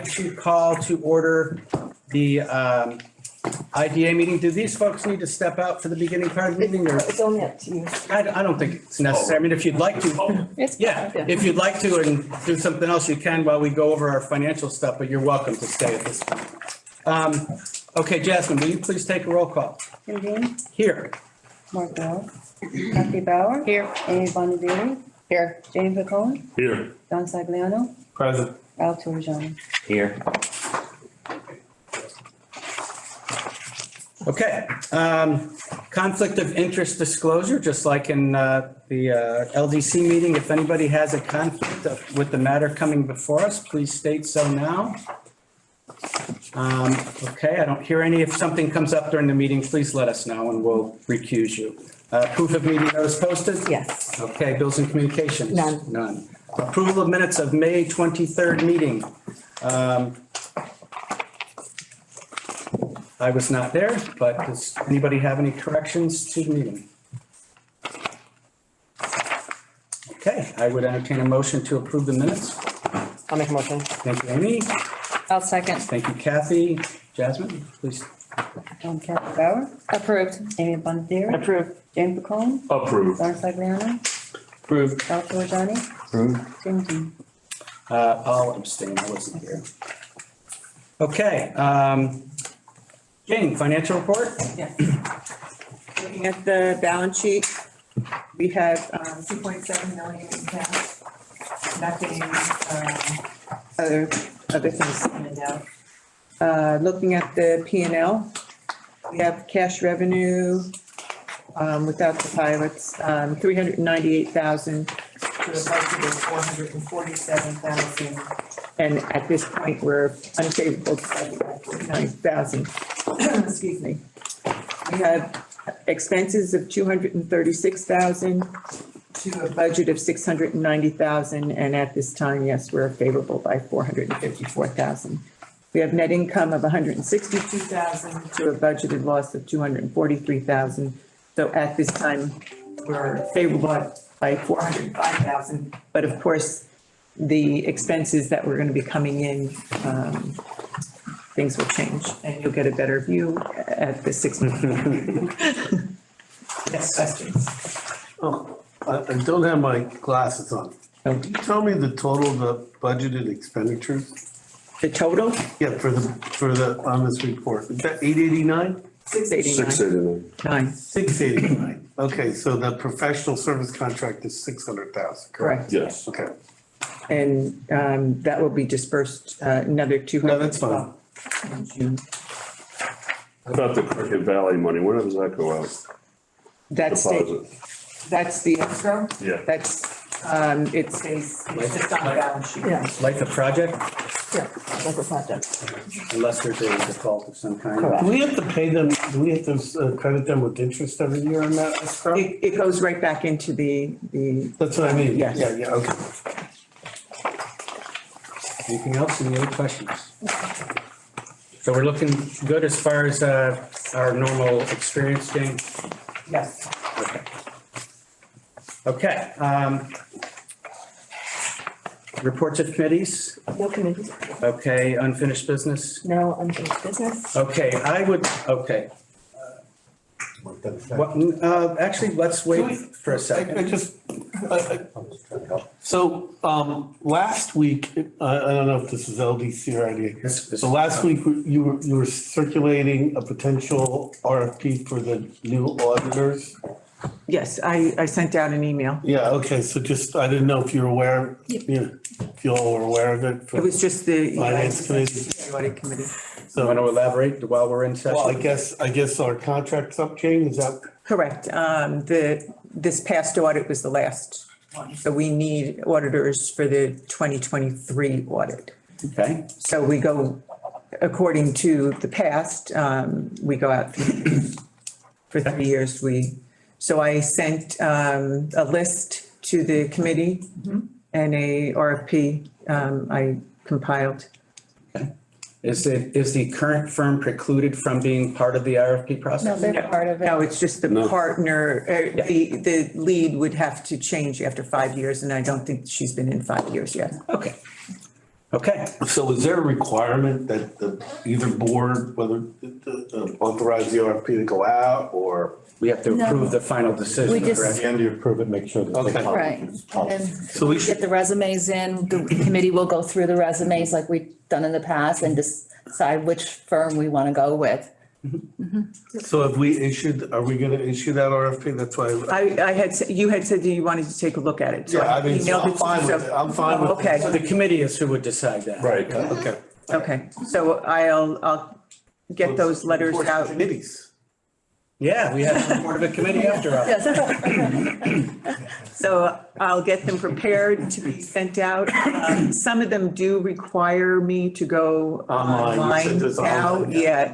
like to call to order the IDA meeting. Do these folks need to step out for the beginning part of the meeting? Or It's only up to you. I don't think it's necessary. I mean, if you'd like to, yeah, if you'd like to and do something else, you can while we go over our financial stuff, but you're welcome to stay at this point. Okay, Jasmine, will you please take a roll call? Tim Dean, Here. Mark Bell, Kathy Bauer. Here. Amy Bonadili. Here. Jane Picone. Here. Don Sagliano. Present. Al Torrigiani. Here. Okay, conflict of interest disclosure, just like in the LDC meeting. If anybody has a conflict with the matter coming before us, please state so now. Okay, I don't hear any. If something comes up during the meeting, please let us know and we'll recuse you. Proof of meeting notice posted? Yes. Okay, bills and communications? None. None. Approval of minutes of May 23rd meeting. I was not there, but does anybody have any corrections to the meeting? Okay, I would entertain a motion to approve the minutes. I'll make a motion. Thank you, Amy. I'll second. Thank you, Kathy. Jasmine, please. Kathy Bauer. Approved. Amy Bonadili. Approved. Jane Picone. Approved. Don Sagliano. Approved. Al Torrigiani. Approved. Tim Dean. I'll abstain, I wasn't here. Okay, Jane, financial report? Yes. Looking at the balance sheet, we have 2.7 million in cash. Nothing, other things coming out. Looking at the P&L, we have cash revenue without the pilots, 398,000 to a budget of 447,000. And at this point, we're unfavorable to 49,000. Excuse me. We have expenses of 236,000 to a budget of 690,000. And at this time, yes, we're favorable by 454,000. We have net income of 162,000 to a budgeted loss of 243,000. So at this time, we're favorable by 405,000. But of course, the expenses that were going to be coming in, things will change, and you'll get a better view at the 6 month. Yes, questions? Oh, I don't have my glasses on. Can you tell me the total of the budgeted expenditures? The total, Yeah, for the, on this report. Is that 889? 689. 9, 689. Okay, so the professional service contract is 600,000, correct? correct. Yes. Okay, And that will be dispersed, another 200. no, that's fine. in June. How about the Cricket Valley money? When does that go out? That's, Deposit? that's the escrow? Yeah. That's, it stays, it's just on the balance sheet. Yeah, Like a project, yeah, that's a project. unless there's a default of some kind. Correct. Do we have to pay them, do we have to credit them with interest every year on that escrow? It goes right back into the, That's what I mean. Yes. Yeah, okay. Anything else? Any other questions? So we're looking good as far as our normal experience, Jane? yes. Okay. Okay. Reports of committees? No committees, Okay, unfinished business? no unfinished business. Okay, I would, okay. What, actually, let's wait for a I second. just, so, last week, I don't know if this is LDC or IDA. This- So last week, you were circulating a potential RFP for the new auditors. Yes, I sent out an email. Yeah, okay, so just, I didn't know if you were aware, if you all were aware of it. It was just the. Finance committee. The Audit committee. You want to elaborate while we're in session? Well, I guess our contract's up, Jane, is that? Correct. This past audit was the last one. So we need auditors for the 2023 audit. Okay, So we go, according to the past, we go out for 3 years. So I sent a list to the committee and a RFP I compiled. is the current firm precluded from being part of the RFP No, process? they're part of it. No, it's just the No. partner, the lead would have to change after 5 years, and I don't think she's been in 5 years yet. Okay. Okay, So is there a requirement that either board, whether authorize the RFP to go out or? we have to No. approve the final We decision, just- correct? And you approve it, make sure that. Okay. Right. And So we should, get the resumes in, the committee will go through the resumes like we've done in the past and decide which firm we want to go with. so if we issued, are we gonna issue that RFP? That's why. You had said that you wanted to take a look at it. So Yeah, I mean, so emailed I'm it to fine you, with so- it. I'm fine with it. Okay. So the committee is who would decide that. Right. Okay. Okay, so I'll get those letters out. Committees. Yeah, we have more of a committee after all. So I'll get them prepared to be sent out. Some of them do require me to go Online. You said this now. online, Yeah,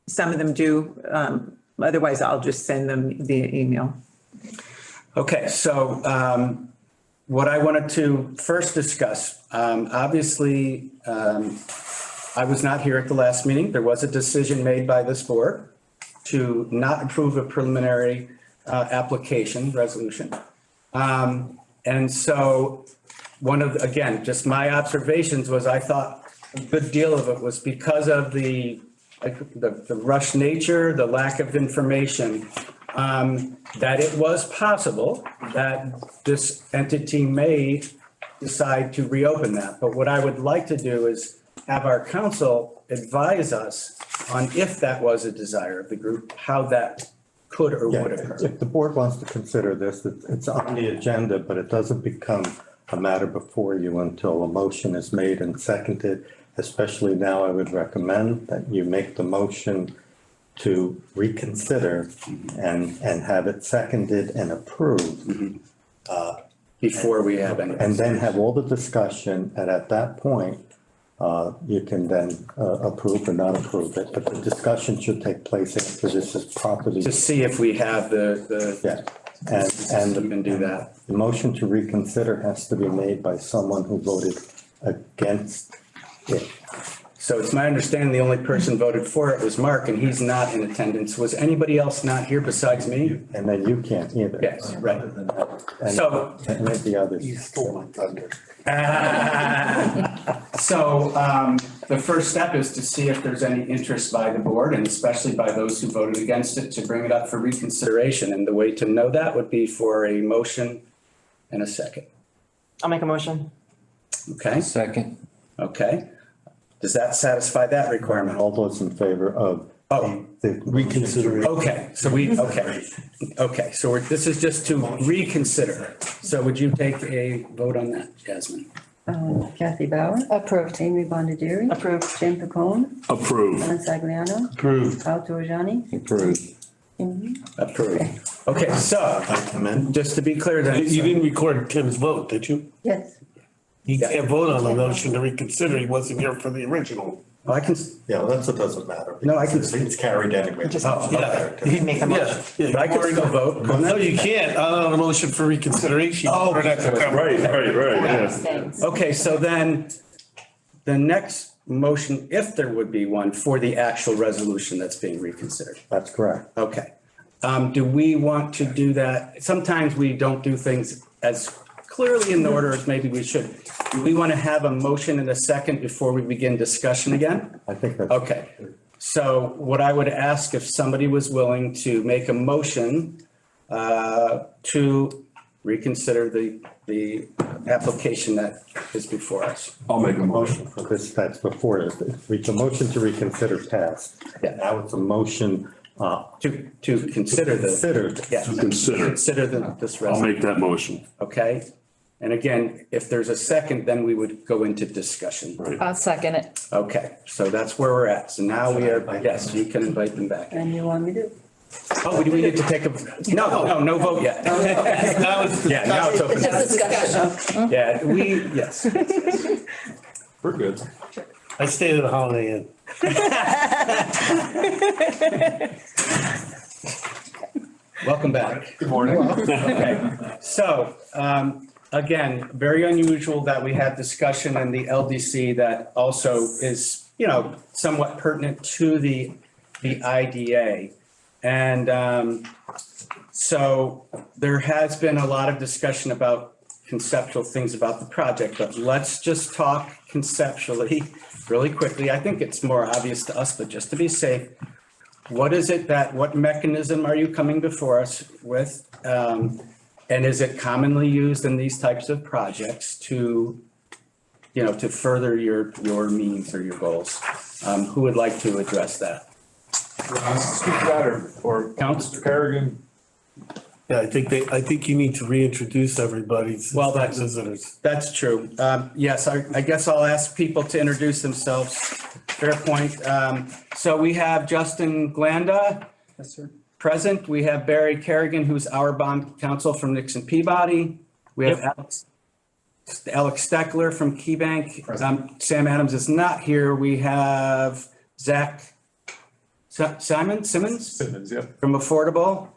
some of them do. Otherwise, I'll just send them via email. Okay, so what I wanted to first discuss, obviously, I was not here at the last meeting. There was a decision made by this board to not approve a preliminary application resolution. And so again, just my observations was I thought a good deal of it was because of the rush nature, the lack of information, that it was possible that this entity may decide to reopen that. But what I would like to do is have our counsel advise us on if that was a desire of the group, how that could or Yeah, would occur. if the board wants to consider this, it's on the agenda, but it doesn't become a matter before you until a motion is made and seconded. Especially now, I would recommend that you make the motion to reconsider and have it seconded and approved. Before we have any. And then have all the discussion, and at that point, you can then approve or not approve it. But the discussion should take place after this is properly. To see if we have the, Yeah, and we can do that. the motion to reconsider has to be made by someone who voted against it. So it's my understanding the only person voted for it was Mark, and he's not in attendance. Was anybody else not here besides me? And then you can't either. Yes, right. And- So- And the others. You stole my thunder. So the first step is to see if there's any interest by the board, and especially by those who voted against it, to bring it up for reconsideration. And the way to know that would be for a motion and a second. I'll make a motion. Okay, Second. okay. Does that satisfy that requirement? All those in favor of. Oh. the Reconsideration. Okay, so okay, so this is just to reconsider. So would you take a vote on that, Jasmine? Kathy Bauer. Approved. Amy Bondieri. Approved. Jane Picone. Approved. John Sagliano. Approved. Al Torjani. Approved. Approved. Okay, so Amendment. just to be clear then. You didn't record Tim's vote, did you? Yes. He can't vote on the motion to reconsider. He wasn't here for the original. Oh, I can, Yeah, well, it doesn't matter. No, I can- It's carried anyway. Yeah. Make a motion. but I can still vote. No, you can't. On a motion for reconsideration. Oh. Or that's a cover. Right, yeah. Abstains. Okay, so then the next motion, if there would be one, for the actual resolution that's being reconsidered. That's correct. Okay. Do we want to do that? Sometimes we don't do things as clearly in order as maybe we should. Do we want to have a motion and a second before we begin discussion again? I think that's. Okay. So what I would ask if somebody was willing to make a motion to reconsider the application that is before us. I'll make a motion. For this, that's before it. The motion to reconsider passed. Yeah. Now it's a motion, To consider the, considered. yeah, To consider. consider this I'll resolution, make that motion. okay? And again, if there's a second, then we would go into discussion. I'll second it. Okay, so that's where we're at. So now we are, yes, you can invite them back. And you want me to? Oh, do we need to take a, no vote yet. That was the. Yeah, now it's open. Just discussion. Yeah, yes. We're good. I stayed at a Holiday Inn. Welcome back. Good morning. Okay, so, again, very unusual that we have discussion in the LDC that also is, somewhat pertinent to the IDA. And so there has been a lot of discussion about conceptual things about the project, but let's just talk conceptually really quickly. I think it's more obvious to us, but just to be safe, what mechanism are you coming before us with? And is it commonly used in these types of projects to further your means or your goals? Who would like to address that? Speak to that or Council? Mr. Kerrigan? Yeah, I think you need to reintroduce everybody since Well, they're that's- visitors. That's true. Yes, I guess I'll ask people to introduce themselves. Fair point. So we have Justin Glanda. Yes, sir. Present. We have Barry Kerrigan, who's our bond counsel from Nixon Peabody. We have Alex Steckler from KeyBank. Sam Adams is not here. We have Zach Simmons Simmons, yep. from Affordable.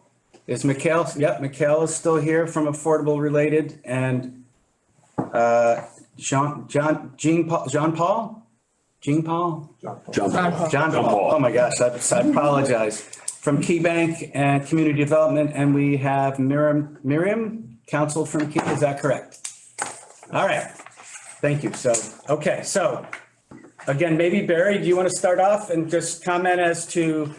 Is Mikhail? Yep, Mikhail is still here from Affordable Related, and Jean Paul. Oh my gosh, I apologize. From KeyBank and Community Development, and we have Miriam, counsel from Key. Is that correct? All right. Thank you. So, okay. So again, maybe Barry, do you want to start off and just comment as to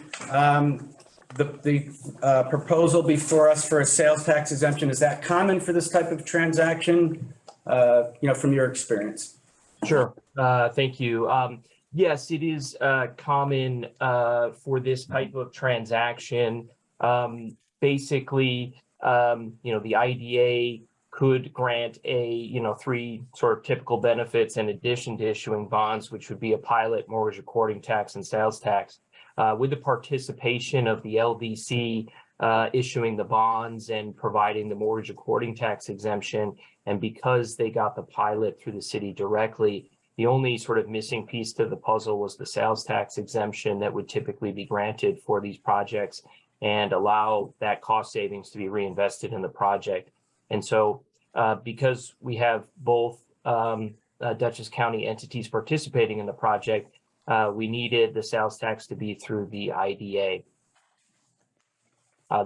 the proposal before us for a sales tax exemption? Is that common for this type of transaction, from your experience? Sure. Thank you. Yes, it is common for this type of transaction. Basically, the IDA could grant three sort of typical benefits in addition to issuing bonds, which would be a pilot, mortgage recording tax, and sales tax. With the participation of the LDC issuing the bonds and providing the mortgage recording tax exemption, and because they got the pilot through the city directly, the only sort of missing piece to the puzzle was the sales tax exemption that would typically be granted for these projects and allow that cost savings to be reinvested in the project. And so because we have both Dutchess County entities participating in the project, we needed the sales tax to be through the IDA.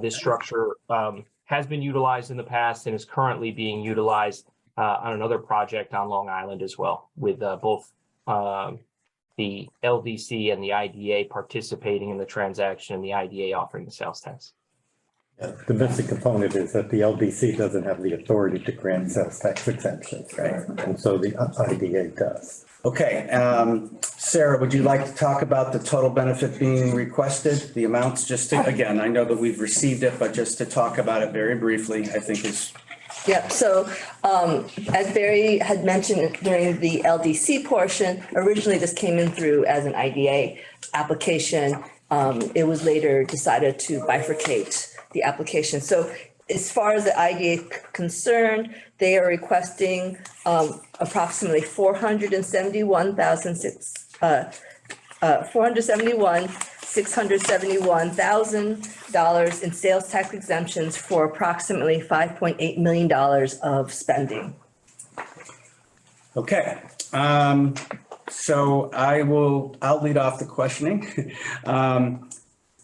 This structure has been utilized in the past and is currently being utilized on another project on Long Island as well, with both the LDC and the IDA participating in the transaction and the IDA offering the sales tax. The missing component is that the LDC doesn't have the authority to grant sales tax exemptions, right? And so the IDA does. Okay, Sarah, would you like to talk about the total benefit being requested, the amounts, just to, again, I know that we've received it, but just to talk about it very briefly, I think is. Yeah, so as Barry had mentioned during the LDC portion, originally this came in through as an IDA application. It was later decided to bifurcate the application. So as far as the IDA concerned, they are requesting approximately $671,000 in sales tax exemptions for approximately $5.8 million of spending. Okay, so I'll lead off the questioning.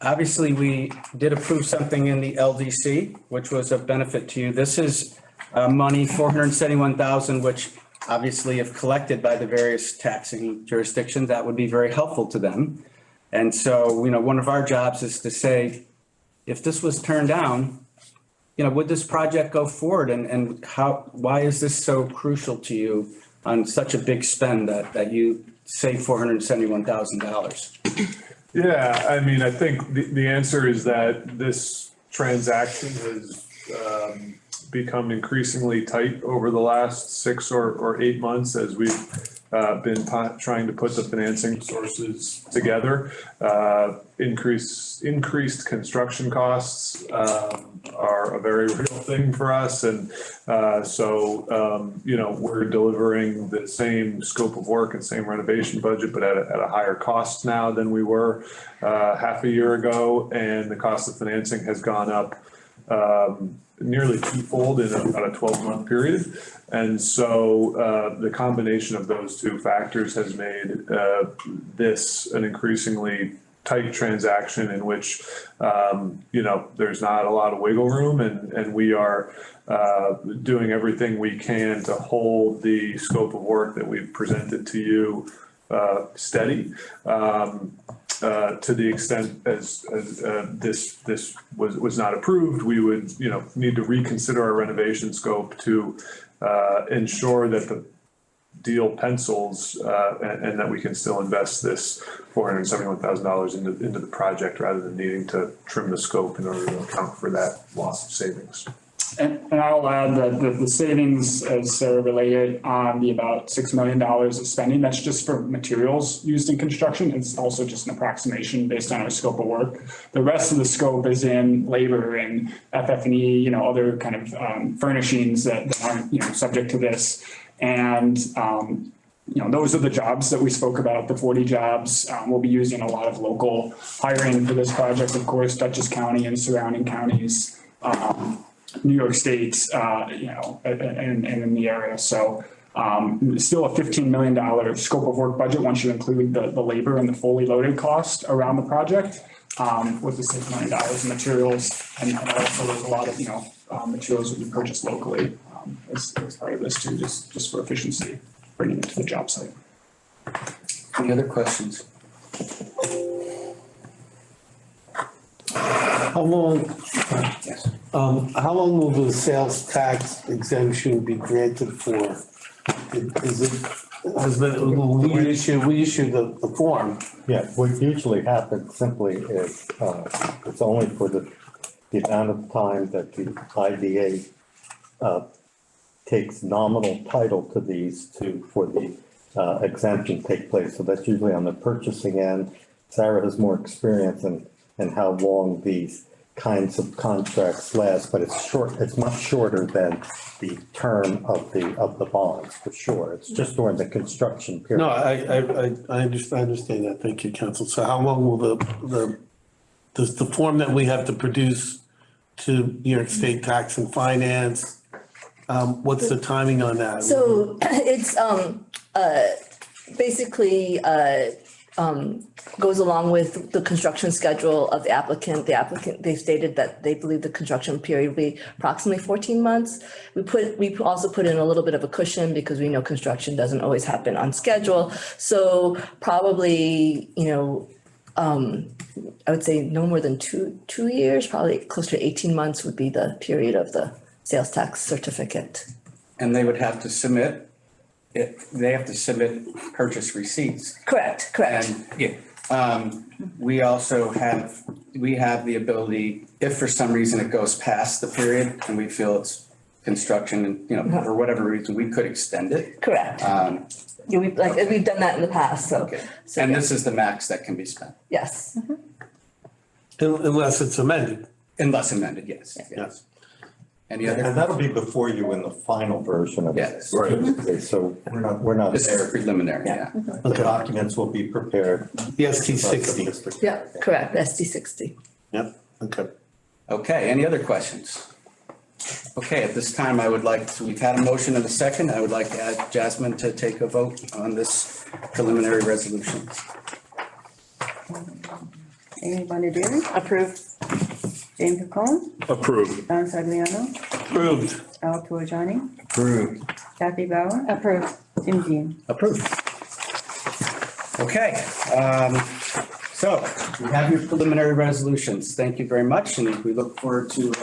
Obviously, we did approve something in the LDC, which was of benefit to you. This is money, $471,000, which obviously if collected by the various taxing jurisdictions, that would be very helpful to them. And so, one of our jobs is to say, if this was turned down, would this project go forward, and why is this so crucial to you on such a big spend that you save $471,000? Yeah, I mean, I think the answer is that this transaction has become increasingly tight over the last 6 or 8 months as we've been trying to put the financing sources together. Increased construction costs are a very real thing for us. And we're delivering the same scope of work and same renovation budget, but at a higher cost now than we were half a year ago. And the cost of financing has gone up nearly twofold in about a 12-month period. And so the combination of those two factors has made this an increasingly tight transaction in which, there's not a lot of wiggle room, and we are doing everything we can to hold the scope of work that we've presented to you steady. To the extent as this was not approved, we would, need to reconsider our renovation scope to ensure that the deal pencils and that we can still invest this $471,000 into the project rather than needing to trim the scope in order to account for that loss of savings. And I'll add that the savings, as Sarah related, on the about $6 million of spending, that's just for materials used in construction. It's also just an approximation based on our scope of work. The rest of the scope is in labor and FF&E, other kind of furnishings that aren't, subject to this. And, those are the jobs that we spoke about, the 40 jobs. We'll be using a lot of local hiring for this project, of course, Dutchess County and surrounding counties. New York State, and in the area. So still a $15 million scope of work budget once you include the labor and the fully loaded cost around the project, with the $6 million in materials. And also there's a lot of, materials that we purchase locally as part of this too, just for efficiency, bringing it to the job site. Any other questions? How long, Yes. how long will the sales tax exemption be granted for? Is it, we issue the form. Yeah, what usually happens simply is, it's only for the amount of time that the IDA takes nominal title to these for the exemption take place. So that's usually on the purchasing end. Sarah has more experience in how long these kinds of contracts last, but it's much shorter than the term of the bonds, for sure. It's just during the construction period. No, I understand that. Thank you, counsel. So how long will does the form that we have to produce to New York State Tax and Finance, what's the timing on that? So it's basically goes along with the construction schedule of the applicant. The applicant, they've stated that they believe the construction period will be approximately 14 months. We also put in a little bit of a cushion because we know construction doesn't always happen on schedule. So probably, I would say no more than two years, probably close to 18 months would be the period of the sales tax certificate. And they would have to submit purchase receipts. Correct. And we also have the ability, if for some reason it goes past the period and we feel it's construction and, for whatever reason, we could extend it. Correct. We've done that in the past, so. Okay. So, And yeah. this is the max that can be spent. Yes. Unless it's amended. Unless amended, yes. Any other? And that'll be before you in the final version of Yes. this. Right. So we're not This there. is preliminary, yeah. The documents will be prepared. The ST 60. Yeah, correct, SD 60. Yep, okay. Okay, any other questions? Okay, at this time, we've had a motion and a second. I would like to ask Jasmine to take a vote on this preliminary resolution. Amy Bondieri, Approved. James McComb, Approved. Don Sagliano, Approved. Al Torrigiani, Approved. Kathy Bauer. Approved. Jim Dean. Approved. Okay, so we have your preliminary resolutions. Thank you very much, and we look forward to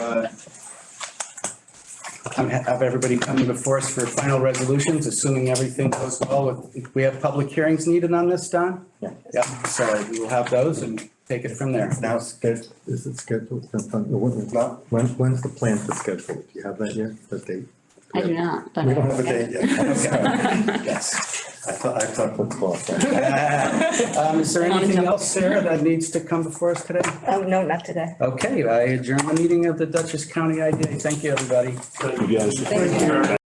have everybody coming before us for final resolutions, assuming everything goes well. We have public hearings needed on this, Don? Yeah. Yeah, so we will have those and take it from there. Now, is it scheduled? When's the plan to schedule? Do you have that yet, the date? I do not, but. We don't have a date yet. Okay. Yes. I thought let's go off that. Is there anything else, Sarah, that needs to come before us today? No, not today. Okay, I adjourn the meeting of the Dutchess County IDA. Thank you, everybody. Thank you, guys. Thank you.